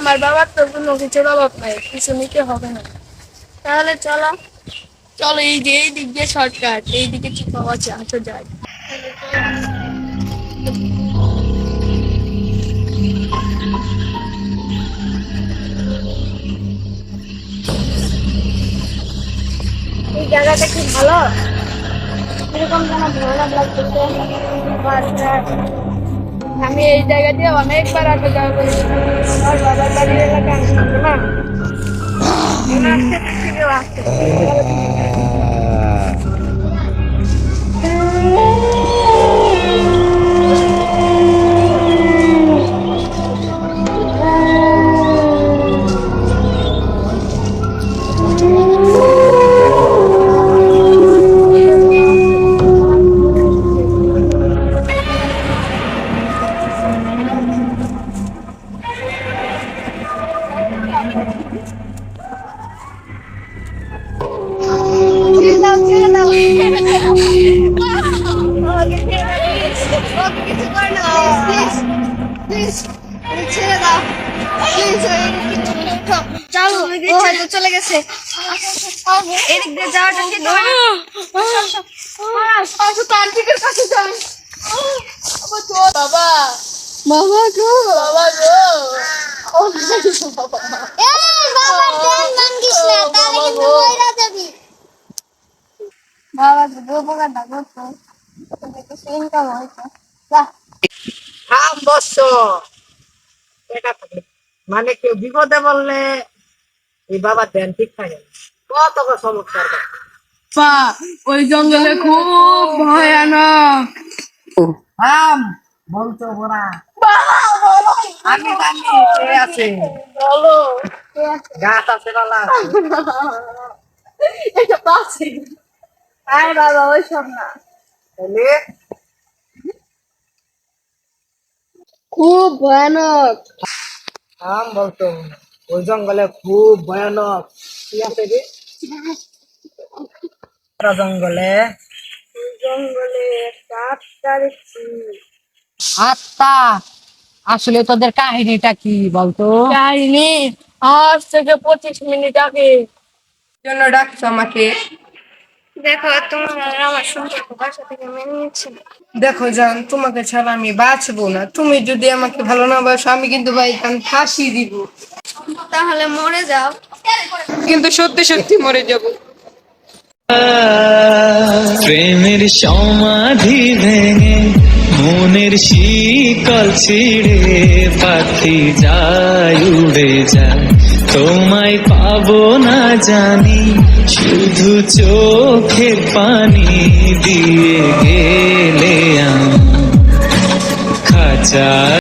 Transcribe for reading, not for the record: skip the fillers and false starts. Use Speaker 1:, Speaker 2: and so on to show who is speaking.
Speaker 1: আমার বাবার তো কোনো কিছুর অভাব নাই, কিছু নিতে হবে না। তাহলে চলো চলো, এই যে এই দিক দিয়ে শর্টকাট, এই দিকে কি পাওয়া আছে, আসো যাই। এই জায়গাটা কি ভালো, এরকম যেন ভালো লাগতেছে। আমি এই জায়গা দিয়ে অনেকবার আসা যাওয়া করেছি। আমার বাবার বাড়ির এলাকা আমি থাকবো না, ওনার থেকেও আসতে চলে গেছে। এদিক দিয়ে যাওয়াটা ঠিক নয়। তান্ত্রিকের কাছে যান। বাবা বাবা গো, বাবা গো, বাবা গো, উপকার না করতো ইনকাম হয়েছে।
Speaker 2: মানে কেউ বিপদে বললে এই বাবার ধ্যান ঠিক থাকে না। কত চমৎকার
Speaker 1: পা, ওই জঙ্গলে খুব ভয়ানক।
Speaker 2: আম বলতো ওরা, আমি জানি কে আছে,
Speaker 1: বলো
Speaker 2: গাছ আছে, পালা আছে।
Speaker 1: এটা পাচ্ছে। আরে বাবা ওইসব না,
Speaker 2: তাহলে
Speaker 1: খুব ভয়ানক।
Speaker 2: আম বলতো ওই জঙ্গলে খুব ভয়ানক কি আছে রে, জঙ্গলে
Speaker 1: জঙ্গলে একটা আত্মা দেখছি।
Speaker 2: আত্মা, আসলে তোদের কাহিনীটা কি বলতো?
Speaker 1: কাহিনী আজ থেকে 25 মিনিট আগে জন্য ডাকছো আমাকে। দেখো তোমার আর আমার সম্পর্ক বাসা থেকে মেনে নিচ্ছে। দেখো জান, তোমাকে ছাড়া আমি বাঁচবো না। তুমি যদি আমাকে ভালো না বাসো, আমি কিন্তু ভাই কান ফাঁসি দিব। তাহলে মরে যাও, কিন্তু সত্যি সত্যি মরে যাব।
Speaker 3: প্রেমের সমাধি ভেঙে মনের শিকল ছিঁড়ে পাখি যায় উড়ে যায়, তোমায় পাবো না জানি, শুধু চোখের পানি দিয়ে গেলে আমার খাঁচা।